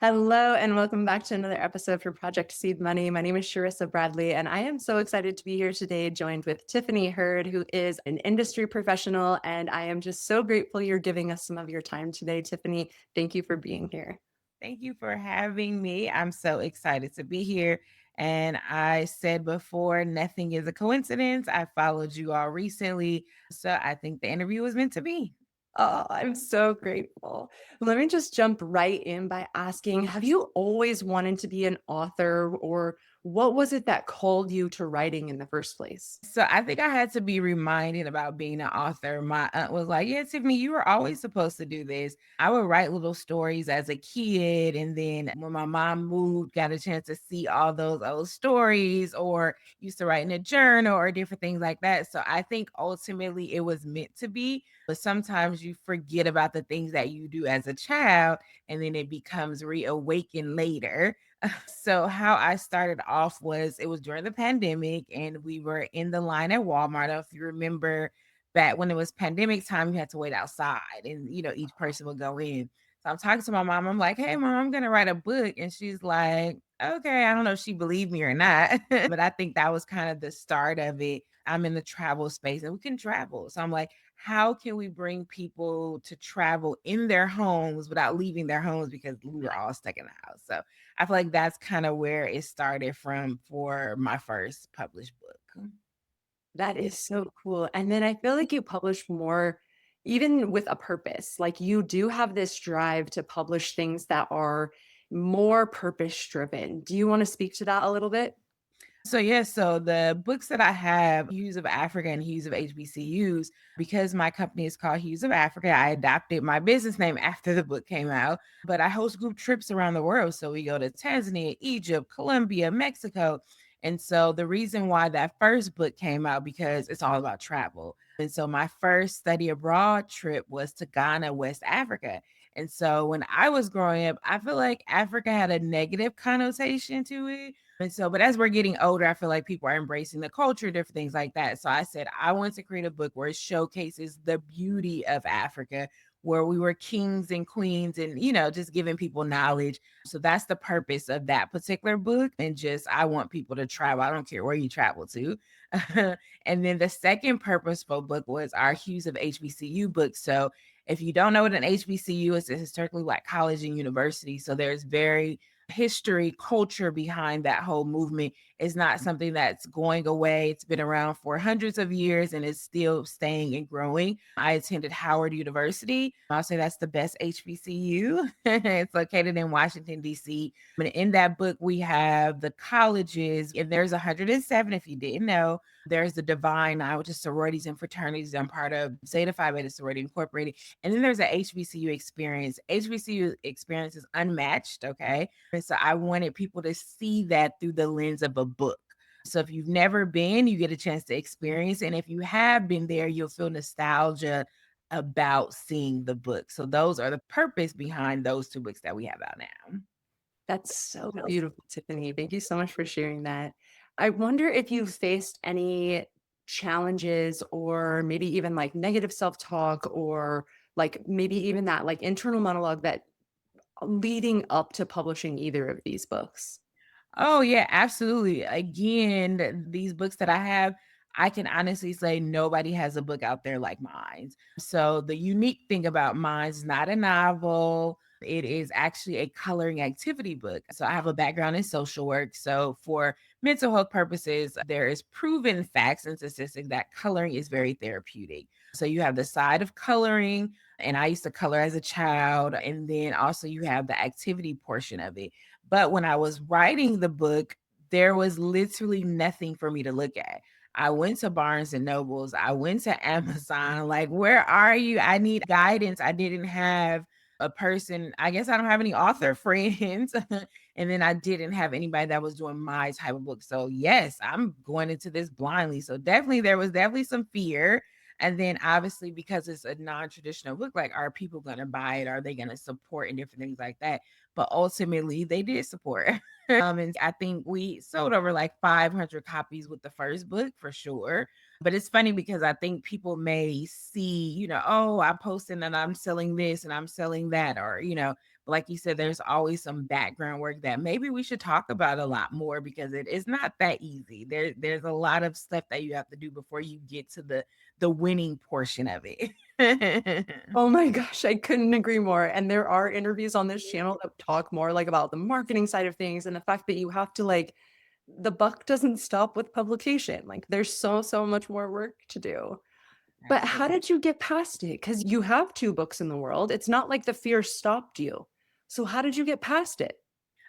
Hello, and welcome back to another episode for Project Seed Money. My name is Sharissa Bradley, and I am so excited to be here today, joined with Tiffany Heard, who is an industry professional. And I am just so grateful you're giving us some of your time today, Tiffany. Thank you for being here. Thank you for having me. I'm so excited to be here. And I said before, nothing is a coincidence. I followed you all recently. So I think the interview was meant to be. Oh, I'm so grateful. Let me just jump right in by asking, have you always wanted to be an author, or what was it that called you to writing in the first place? So I think I had to be reminded about being an author. My aunt was like, "Yeah, Tiffany, you were always supposed to do this." I would write little stories as a kid. And then when my mom moved, got a chance to see all those old stories, or used to write in a journal or different things like that. So I think ultimately it was meant to be. But sometimes you forget about the things that you do as a child, and then it becomes reawakened later. So how I started off was it was during the pandemic and we were in the line at Walmart. If you remember back when it was pandemic time, you had to wait outside and each person would go in. So I'm talking to my mom. I'm like, "Hey mom, I'm gonna write a book." And she's like, "Okay." I don't know if she believed me or not, but I think that was kind of the start of it. I'm in the travel space and we can travel. So I'm like, how can we bring people to travel in their homes without leaving their homes because we were all stuck in the house? So I feel like that's kind of where it started from for my first published book. That is so cool. And then I feel like you publish more even with a purpose. Like you do have this drive to publish things that are more purpose driven. Do you want to speak to that a little bit? So yeah, so the books that I have, Hues of Africa and Hues of HBCUs, because my company is called Hues of Africa, I adopted my business name after the book came out. But I host group trips around the world. So we go to Tanzania, Egypt, Colombia, Mexico. And so the reason why that first book came out because it's all about travel. And so my first study abroad trip was to Ghana, West Africa. And so when I was growing up, I feel like Africa had a negative connotation to it. And so, but as we're getting older, I feel like people are embracing the culture, different things like that. So I said, I want to create a book where it showcases the beauty of Africa, where we were kings and queens and, just giving people knowledge. So that's the purpose of that particular book. And just, I want people to travel. I don't care where you travel to. And then the second purposeful book was our Hues of HBCU book. So if you don't know what an HBCU is, it's historically Black college and university. So there's very history, culture behind that whole movement is not something that's going away. It's been around for hundreds of years and is still staying and growing. I attended Howard University. I'll say that's the best HBCU. It's located in Washington, D.C. And in that book, we have the colleges, and there's 107 if you didn't know. There's the Divine Nine, which is sororities and fraternities. I'm part of Zeta Phi Beta Sorority Incorporated. And then there's an HBCU experience. HBCU experience is unmatched, okay? And so I wanted people to see that through the lens of a book. So if you've never been, you get a chance to experience it. And if you have been there, you'll feel nostalgia about seeing the book. So those are the purpose behind those two books that we have out now. That's so beautiful, Tiffany. Thank you so much for sharing that. I wonder if you faced any challenges or maybe even like negative self talk or like maybe even that like internal monologue that leading up to publishing either of these books. Oh, yeah, absolutely. Again, these books that I have, I can honestly say nobody has a book out there like mine. So the unique thing about mine is not a novel. It is actually a coloring activity book. So I have a background in social work. So for mental health purposes, there is proven facts and statistics that coloring is very therapeutic. So you have the side of coloring, and I used to color as a child, and then also you have the activity portion of it. But when I was writing the book, there was literally nothing for me to look at. I went to Barnes and Nobles, I went to Amazon, like, where are you? I need guidance. I didn't have a person, I guess I don't have any author friends. And then I didn't have anybody that was doing my type of book. So yes, I'm going into this blindly. So definitely there was definitely some fear. And then obviously because it's a non-traditional book, like are people gonna buy it? Are they gonna support and different things like that? But ultimately they did support. And I think we sold over like 500 copies with the first book for sure. But it's funny because I think people may see, oh, I'm posting and I'm selling this and I'm selling that, or, Like you said, there's always some background work that maybe we should talk about a lot more because it is not that easy. There's a lot of stuff that you have to do before you get to the winning portion of it. Oh my gosh, I couldn't agree more. And there are interviews on this channel that talk more like about the marketing side of things and the fact that you have to like the buck doesn't stop with publication. Like there's so much more work to do. But how Absolutely. did you get past it? Because you have two books in the world. It's not like the fear stopped you. So how did you get past it?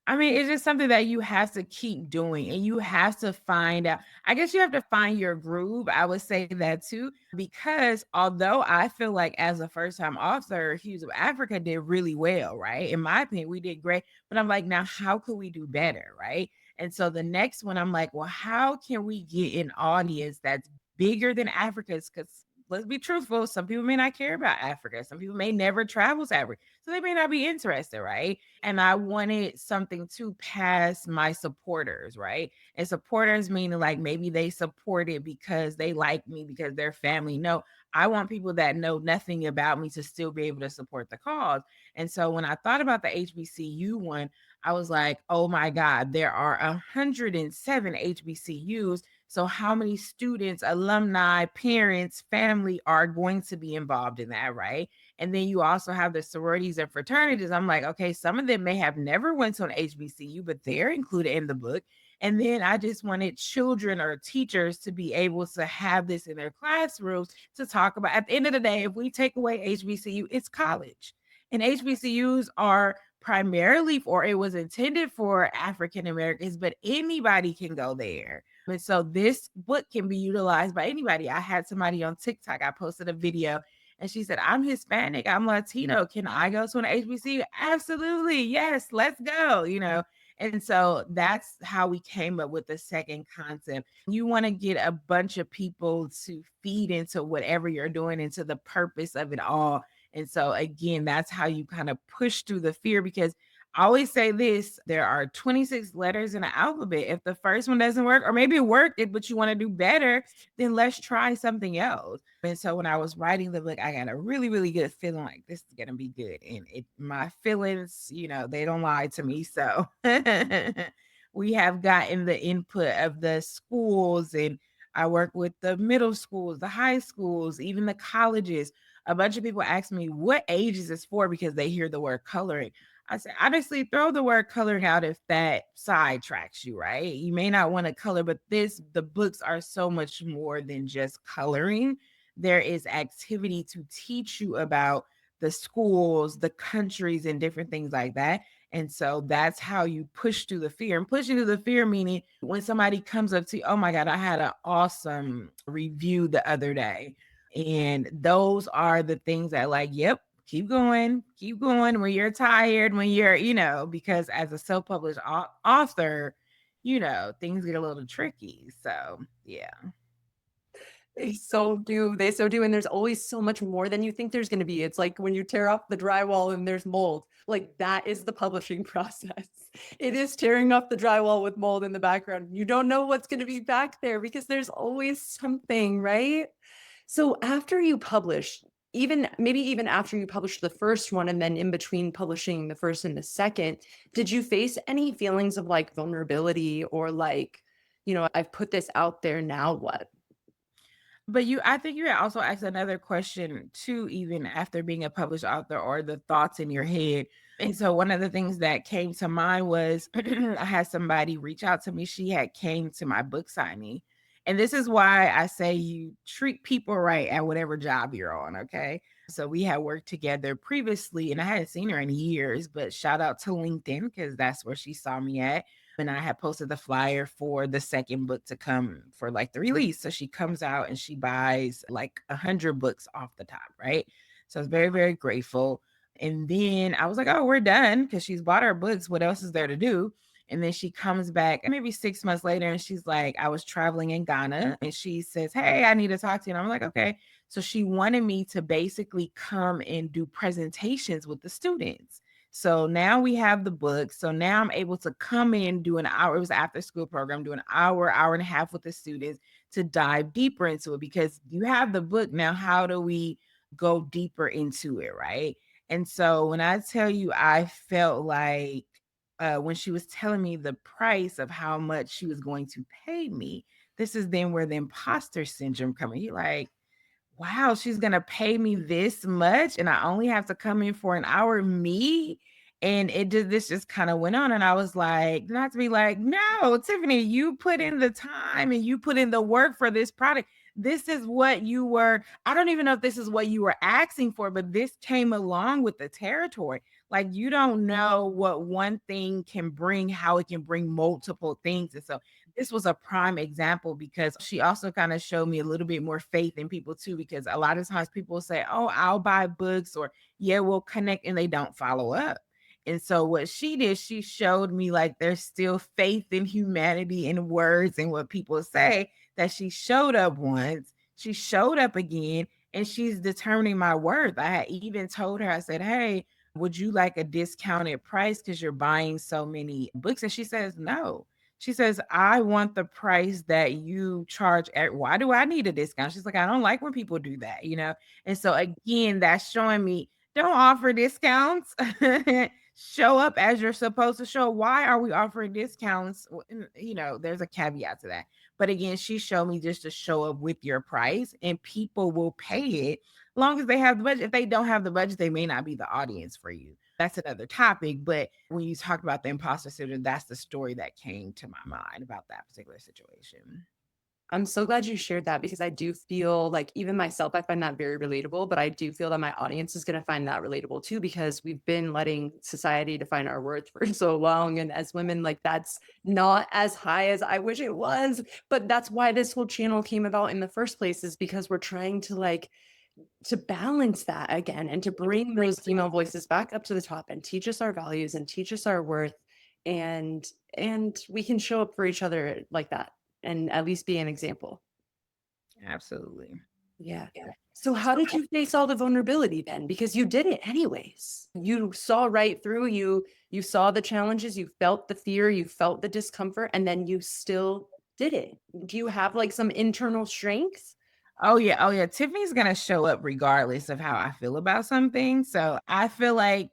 I mean, it's just something that you have to keep doing and you have to find out. I guess you have to find your groove. I would say that too, because although I feel like as a first time author, Hues of Africa did really well, right? In my opinion, we did great. But I'm like, now how could we do better, right? And so the next one, I'm like, well, how can we get an audience that's bigger than Africa's? Because let's be truthful, some people may not care about Africa. Some people may never travel to Africa. So they may not be interested, right? And I wanted something to pass my supporters, right? And supporters meaning like maybe they support it because they like me, because they're family. No, I want people that know nothing about me to still be able to support the cause. And so when I thought about the HBCU one, I was like, oh my God, there are 107 HBCUs. So how many students, alumni, parents, family are going to be involved in that, right? And then you also have the sororities and fraternities. I'm like, okay, some of them may have never went to an HBCU, but they're included in the book. And then I just wanted children or teachers to be able to have this in their classrooms to talk about. At the end of the day, if we take away HBCU, it's college. And HBCUs are primarily for, it was intended for African Americans, but anybody can go there. And so this book can be utilized by anybody. I had somebody on TikTok, I posted a video and she said, I'm Hispanic, I'm Latino. Can I go to an HBCU? Absolutely. Yes, let's go, you know. And so that's how we came up with the second concept. You want to get a bunch of people to feed into whatever you're doing, into the purpose of it all. And so, again, that's how you kind of push through the fear because I always say this, there are 26 letters in the alphabet. If the first one doesn't work, or maybe it worked, but you want to do better, then let's try something else. And so when I was writing the book, I got a really good feeling like this is gonna be good. And my feelings, they don't lie to me. So we have gotten the input of the schools, and I work with the middle schools, the high schools, even the colleges. A bunch of people ask me what age is this for because they hear the word coloring. I said, honestly, throw the word coloring out if that sidetracks you, right? You may not want to color, but the books are so much more than just coloring. There is activity to teach you about the schools, the countries, and different things like that. And so that's how you push through the fear. And pushing through the fear, meaning when somebody comes up to you, oh my God, I had an awesome review the other day. And those are the things that, like, yep, keep going when you're tired, when you're, because as a self-published author, things get a little tricky. So, yeah. They so do. They so do. And there's always so much more than you think there's going to be. It's like when you tear off the drywall and there's mold. Like that is the publishing process. It is tearing off the drywall with mold in the background. You don't know what's going to be back there because there's always something, right? So after you publish, maybe even after you published the first one and then in between publishing the first and the second, did you face any feelings of like vulnerability or like, I've put this out there, now what? But I think you had also asked another question too, even after being a published author, or the thoughts in your head. And so one of the things that came to mind was I had somebody reach out to me. She had came to my book signing. And this is why I say you treat people right at whatever job you're on. Okay. So we had worked together previously and I hadn't seen her in years, but shout out to LinkedIn because that's where she saw me at. And I had posted the flyer for the second book to come for like the release. So she comes out and she buys like 100 books off the top, right? So I was very grateful. And then I was like, oh, we're done because she's bought our books. What else is there to do? And then she comes back maybe 6 months later and she's like, I was traveling in Ghana. And she says, hey, I need to talk to you. And I'm like, okay. So she wanted me to basically come and do presentations with the students. So now we have the book. So now I'm able to come in, do an hour. It was an after school program, do an hour and a half with the students to dive deeper into it because you have the book. Now, how do we go deeper into it? Right. And so when I tell you, I felt like when she was telling me the price of how much she was going to pay me, this is then where the imposter syndrome coming. You're like, wow, she's gonna pay me this much and I only have to come in for an hour, me? And this just kind of went on. And I was like, not to be like, no, Tiffany, you put in the time and you put in the work for this product. This is what you were. I don't even know if this is what you were asking for, but this came along with the territory. Like, you don't know what one thing can bring, how it can bring multiple things. And so this was a prime example because she also kind of showed me a little bit more faith in people too. Because a lot of times people say, oh, I'll buy books, or yeah, we'll connect, and they don't follow up. And so what she did, she showed me like there's still faith in humanity and words and what people say, that she showed up once, she showed up again, and she's determining my worth. I had even told her, I said, hey, would you like a discounted price because you're buying so many books? And she says, no. She says, I want the price that you charge. Why do I need a discount? She's like, I don't like when people do that, you know? And so, again, that's showing me, don't offer discounts. Show up as you're supposed to show. Why are we offering discounts? You know, there's a caveat to that. But again, she showed me just to show up with your price and people will pay it as long as they have the budget. If they don't have the budget, they may not be the audience for you. That's another topic. But when you talk about the imposter syndrome, that's the story that came to my mind about that particular situation. I'm so glad you shared that because I do feel like even myself, I find that very relatable, but I do feel that my audience is going to find that relatable too because we've been letting society define our worth for so long. And as women, like that's not as high as I wish it was. But that's why this whole channel came about in the first place, is because we're trying to like to balance that again and to bring those female voices back up to the top and teach us our values and teach us our worth, and we can show up for each other like that and at least be an example. Absolutely. Yeah. So how did you face all the vulnerability then? Because you did it anyways. You saw right through you saw the challenges, you felt the fear, you felt the discomfort, and then you still did it. Do you have like some internal strength? Oh yeah, oh yeah. Tiffany's gonna show up regardless of how I feel about something. So I feel like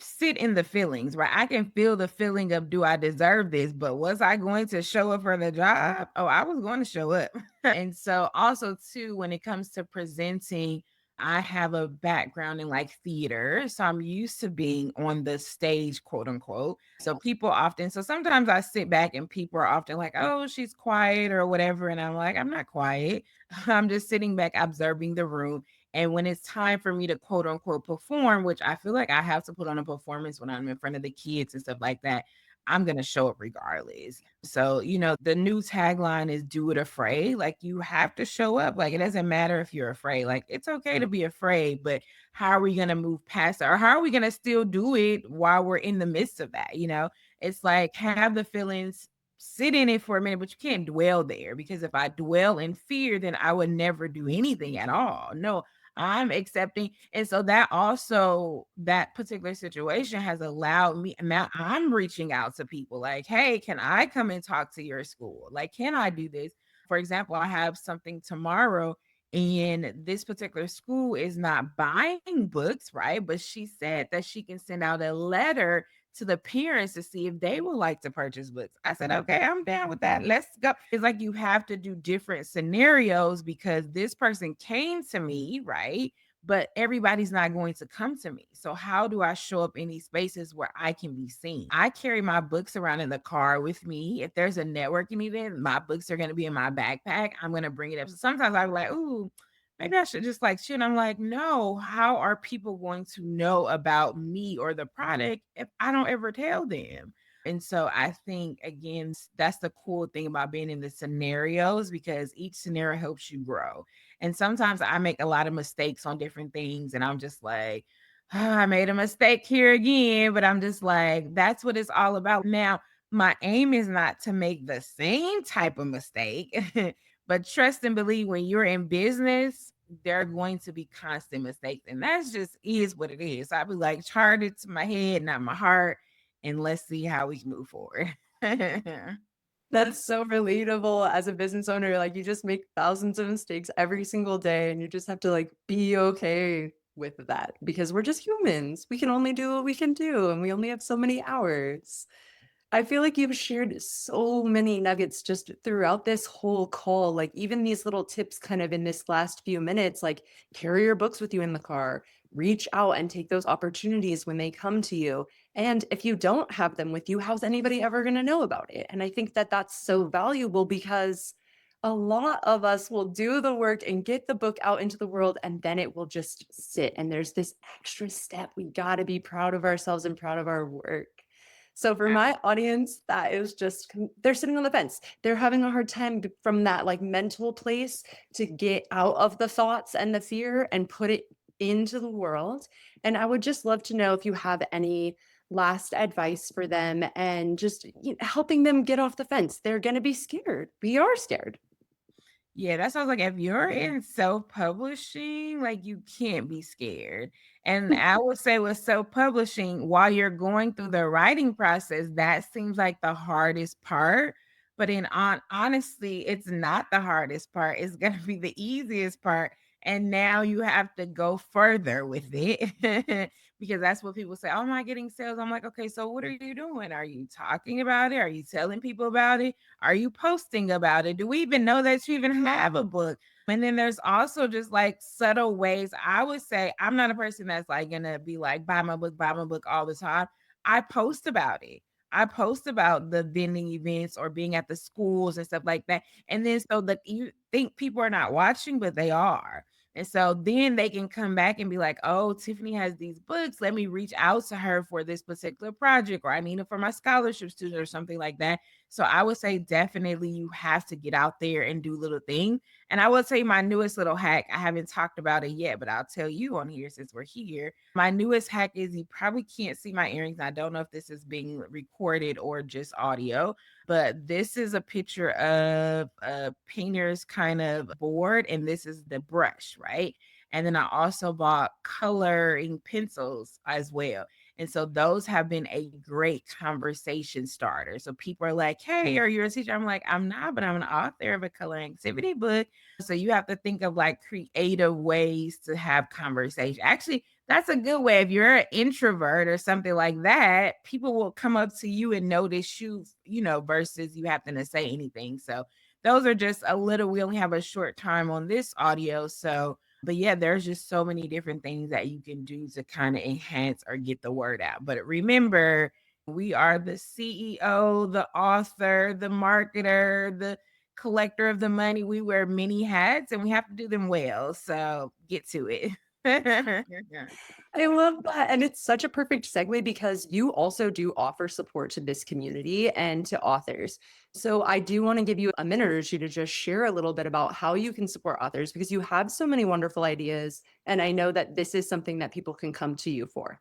sit in the feelings, right? I can feel the feeling of, do I deserve this? But was I going to show up for the job? Oh, I was going to show up. And so also too, when it comes to presenting, I have a background in like theater. So I'm used to being on the stage, quote unquote. So people often, so sometimes I sit back and people are often like, oh, she's quiet or whatever. And I'm like, I'm not quiet. I'm just sitting back observing the room. And when it's time for me to quote unquote perform, which I feel like I have to put on a performance when I'm in front of the kids and stuff like that, I'm going to show up regardless. So, you know, the new tagline is do it afraid. Like, you have to show up. Like, it doesn't matter if you're afraid. Like, it's okay to be afraid, but how are we going to move past that? Or how are we going to still do it while we're in the midst of that? You know, it's like, have the feelings, sit in it for a minute, but you can't dwell there, because if I dwell in fear, then I would never do anything at all. No, I'm accepting. And so that also, that particular situation has allowed me, now I'm reaching out to people like, hey, can I come and talk to your school? Like, can I do this? For example, I have something tomorrow, and this particular school is not buying books, right? But she said that she can send out a letter to the parents to see if they would like to purchase books. I said, okay, I'm down with that. Let's go. It's like you have to do different scenarios because this person came to me, right? But everybody's not going to come to me. So, how do I show up in these spaces where I can be seen? I carry my books around in the car with me. If there's a networking event, my books are going to be in my backpack. I'm going to bring it up. So sometimes I'm like, ooh, maybe I should just like shit. I'm like, no, how are people going to know about me or the product if I don't ever tell them? And so I think, again, that's the cool thing about being in the scenarios, because each scenario helps you grow. And sometimes I make a lot of mistakes on different things, and I'm just like, "Ah, I made a mistake here again," but I'm just like, that's what it's all about. Now, my aim is not to make the same type of mistake, but trust and believe, when you're in business, there are going to be constant mistakes. And that's just is what it is. I be like, charge it to my head, not my heart, and let's see how we can move forward. That's so relatable as a business owner. Like you just make thousands of mistakes every single day and you just have to like be okay with that because we're just humans. We can only do what we can do, and we only have so many hours. I feel like you've shared so many nuggets just throughout this whole call. Like, even these little tips kind of in this last few minutes, like carry your books with you in the car, reach out and take those opportunities when they come to you. And if you don't have them with you, how's anybody ever going to know about it? And I think that that's so valuable because a lot of us will do the work and get the book out into the world, and then it will just sit. And there's this extra step. We got to be proud of ourselves and proud of our work. So for my audience, that is just they're sitting on the fence. They're having a hard time from that like mental place to get out of the thoughts and the fear and put it into the world. And I would just love to know if you have any last advice for them and just helping them get off the fence. They're going to be scared. We are scared. Yeah, that sounds like if you're in self-publishing, like you can't be scared. And I would say with self-publishing, while you're going through the writing process, that seems like the hardest part. But honestly, it's not the hardest part. It's gonna be the easiest part. And now you have to go further with it because that's what people say. Oh, am I getting sales? I'm like, okay, so what are you doing? Are you talking about it? Are you telling people about it? Are you posting about it? Do we even know that you even have a book? And then there's also just like subtle ways. I would say I'm not a person that's like gonna be like, buy my book all the time. I post about it. I post about the vending events or being at the schools and stuff like that. And then so that you think people are not watching, but they are. And so then they can come back and be like, oh, Tiffany has these books. Let me reach out to her for this particular project, or I need it for my scholarship student or something like that. So I would say definitely you have to get out there and do little things. And I would say my newest little hack, I haven't talked about it yet, but I'll tell you on here since we're here. My newest hack is you probably can't see my earrings. I don't know if this is being recorded or just audio, but this is a picture of a painter's kind of board, and this is the brush, right? And then I also bought coloring pencils as well. And so those have been a great conversation starter. So people are like, hey, are you a teacher? I'm like, I'm not, but I'm an author of a coloring activity book. So you have to think of like creative ways to have conversation. Actually, that's a good way. If you're an introvert or something like that, people will come up to you and notice you, versus you having to say anything. So those are just a little, we only have a short time on this audio. So but yeah, there's just so many different things that you can do to kind of enhance or get the word out. But remember, we are the CEO, the author, the marketer, the collector of the money. We wear many hats and we have to do them well. So get to it. I love that. And it's such a perfect segue because you also do offer support to this community and to authors. So I do want to give you a minute or two to just share a little bit about how you can support authors because you have so many wonderful ideas. And I know that this is something that people can come to you for.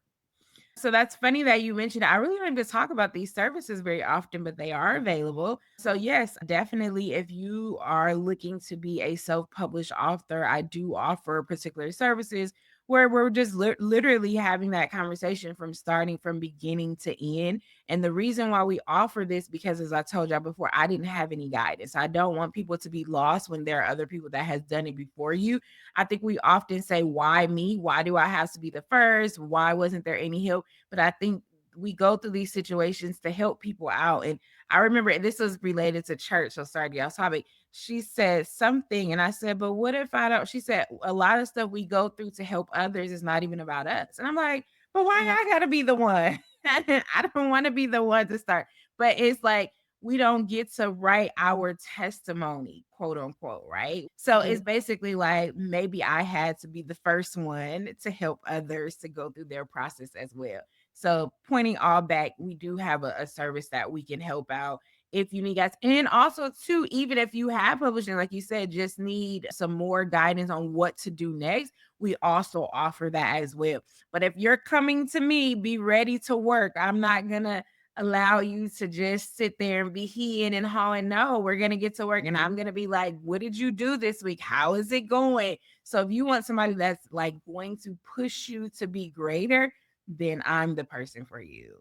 So that's funny that you mentioned. I really don't even talk about these services very often, but they are available. So yes, definitely if you are looking to be a self-published author, I do offer particular services where we're just literally having that conversation from starting from beginning to end. And the reason why we offer this, because as I told y'all before, I didn't have any guidance. I don't want people to be lost when there are other people that has done it before you. I think we often say, why me? Why do I have to be the first? Why wasn't there any help? But I think we go through these situations to help people out. And I remember this was related to church. So sorry, y'all topic. She said something, and I said, but what if I don't? She said, a lot of stuff we go through to help others is not even about us. And I'm like, but why I gotta be the one? I don't want to be the one to start. But it's like we don't get to write our testimony, quote unquote, right? So it's basically like maybe I had to be the first one to help others to go through their process as well. So pointing all back, we do have a service that we can help out if you need guys. And also too, even if you have publishing, like you said, just need some more guidance on what to do next, we also offer that as well. But if you're coming to me, be ready to work. I'm not gonna allow you to just sit there and be heeing and hawing. No, we're gonna get to work. And I'm gonna be like, what did you do this week? How is it going? So if you want somebody that's like going to push you to be greater, then I'm the person for you.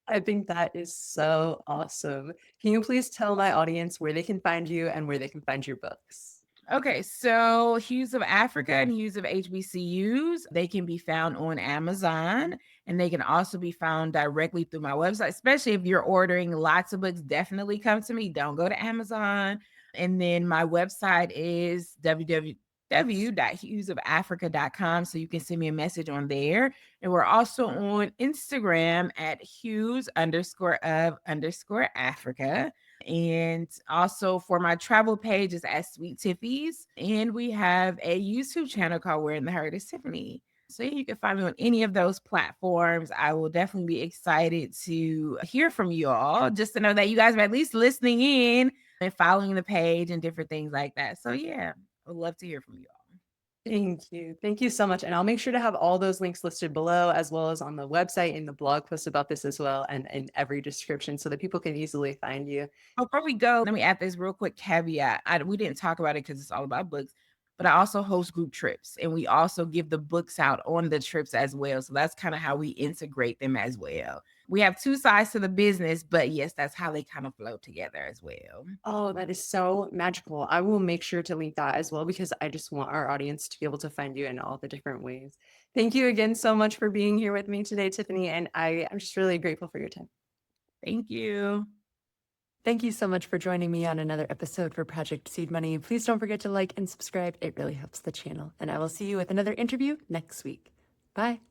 I think that is so awesome. Can you please tell my audience where they can find you and where they can find your books? Okay, so Hues of Africa and Hues of HBCUs, they can be found on Amazon and they can also be found directly through my website, especially if you're ordering lots of books, definitely come to me. Don't go to Amazon. And then my website is www.huesofafrica.com. So you can send me a message on there. And we're also on Instagram at Hues _ of _ Africa. And also for my travel page is at Sweet Tiffies. And we have a YouTube channel called Where in the Heard is Tiffany. So you can find me on any of those platforms. I will definitely be excited to hear from you all, just to know that you guys are at least listening in and following the page and different things like that. So yeah, I would love to hear from you all. Thank you. Thank you so much. And I'll make sure to have all those links listed below, as well as on the website in the blog post about this as well, and in every description so that people can easily find you. Before we go, let me add this real quick caveat. We didn't talk about it because it's all about books, but I also host group trips and we also give the books out on the trips as well. So that's kind of how we integrate them as well. We have two sides to the business, but yes, that's how they kind of flow together as well. Oh, that is so magical. I will make sure to link that as well because I just want our audience to be able to find you in all the different ways. Thank you again so much for being here with me today, Tiffany. And I'm just really grateful for your time. Thank you. Thank you so much for joining me on another episode for Project Seed Money. Please don't forget to like and subscribe. It really helps the channel. And I will see you with another interview next week. Bye.